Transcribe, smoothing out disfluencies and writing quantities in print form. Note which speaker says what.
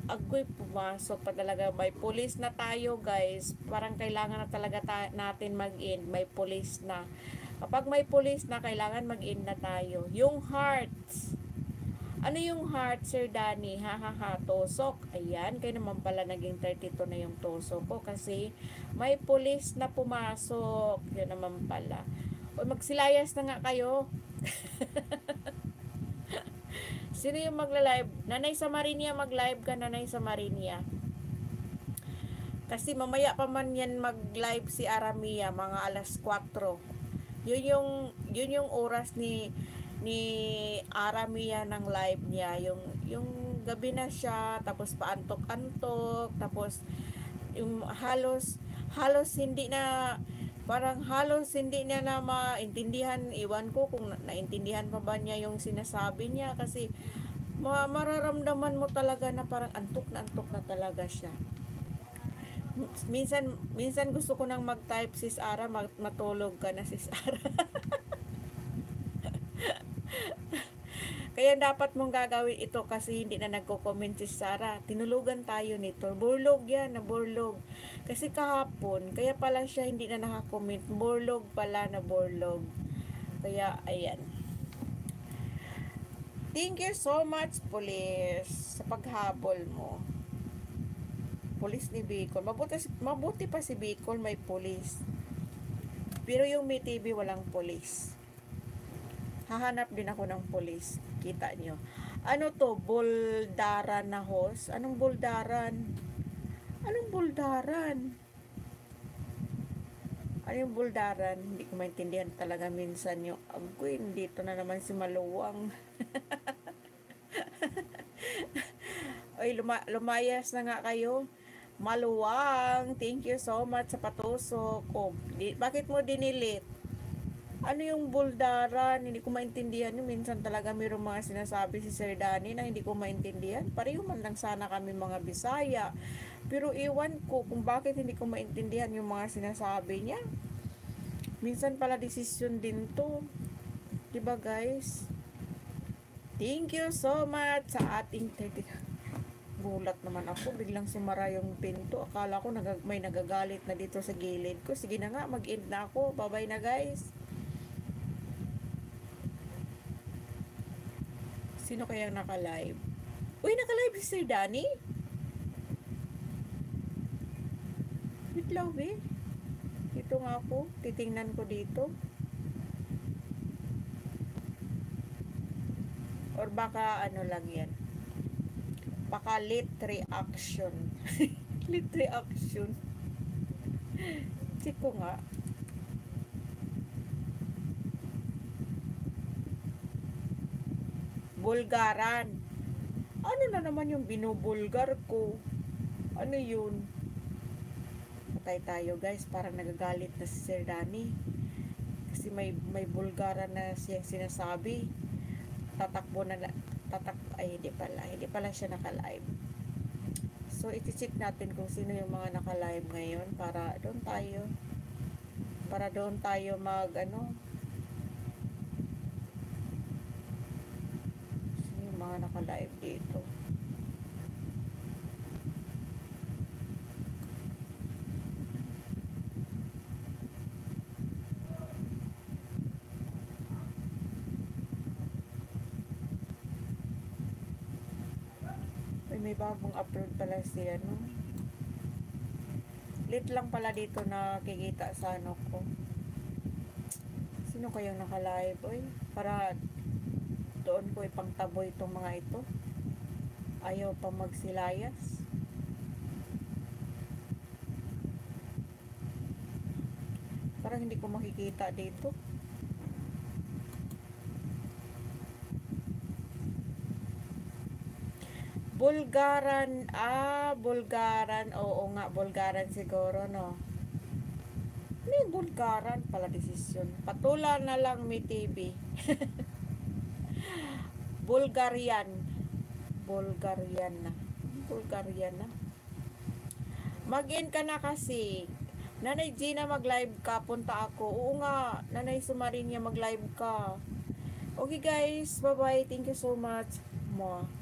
Speaker 1: Agoy, pumasok pa talaga. May police na tayo, guys. Parang kailangan na talaga natin mag-in. May police na. Kapag may police na, kailangan mag-in na tayo. Yung hearts. Ano yung heart, Sir Danny? Ha ha ha, tusok. Ayan, kaya naman pala naging 32 na yung tusok ko kasi may police na pumasok. Yun naman pala. O magsilayas na nga kayo. Sino yung magla-live? Nanay sa Marinia, mag-live ka, Nanay sa Marinia. Kasi mamaya pa man yan mag-live si Aramia, mga alas 4. Yun yung oras ni Aramia ng live niya. Yung gabi na siya, tapos paantok-antok, tapos yung halos hindi na, parang halos hindi niya na maintindihan. Iwan ko kung naintindihan pa ba niya yung sinasabi niya kasi mararamdaman mo talaga na parang antok na talaga siya. Minsan gusto ko nang mag-type, sis Ara, matulog ka na, sis Ara. Kaya dapat mong gagawin ito kasi hindi na nagko-comment si Sarah. Tinulugan tayo nito. Burlog yan, na burlog. Kasi kahapon, kaya pala siya hindi na nakakomment. Burlog pala, na burlog. Kaya, ayan. Thank you so much, police, sa paghabol mo. Police ni Bicol. Mabuti pa si Bicol, may police. Pero yung may TV, walang police. Hahanap din ako ng police. Kita nyo. Ano to? Buldaran na host? Anong buldaran? Anong buldaran? Ano yung buldaran? Hindi ko maintindihan talaga minsan yung agoy, dito na naman si Maluwang. Oy, lumayas na nga kayo. Maluwang, thank you so much sa patusok. Oh, bakit mo dinilit? Ano yung buldaran? Hindi ko maintindihan yung minsan talaga mayroong mga sinasabi si Sir Danny na hindi ko maintindihan. Pareho man lang sana kami mga Bisaya. Pero iwan ko kung bakit hindi ko maintindihan yung mga sinasabi niya. Minsan pala desisyon din to. Diba guys? Thank you so much sa ating 30. Gulat naman ako. Biglang sumara yung pinto. Akala ko may nagagalit na dito sa gilid ko. Sige na nga, mag-end na ako. Bye-bye na guys. Sino kaya naka-live? Uy, naka-live si Sir Danny? Wait lang, eh. Dito nga ako. Titingnan ko dito. Or baka ano lang yan. Baka late reaction. Late reaction. Check ko nga. Bulgaran. Ano na naman yung binubulgar ko? Ano yun? Patay tayo guys. Parang nagagalit na si Sir Danny. Kasi may Bulgaran na siyang sinasabi. Tatakbo na ay hindi pala siya naka-live. So iti-check natin kung sino yung mga naka-live ngayon para doon tayo mag ano, sino yung mga naka-live dito. May bagong upload pala si ano. Late lang pala dito nakikita sa ano ko. Sino kayong naka-live? Oy, para doon ko ipangtaboy itong mga ito. Ayaw pa magsilayas. Parang hindi ko makikita dito. Bulgaran, Bulgaran, oo nga, Bulgaran siguro, no? Ano yung Bulgaran pala desisyon? Patulan na lang may TV. Bulgarian. Bulgarian na. Bulgarian na. Mag-in ka na kasi. Nanay Gina, mag-live ka. Punta ako. Oo nga, Nanay Sumarinia, mag-live ka. Okay guys, bye-bye. Thank you so much. Mwah.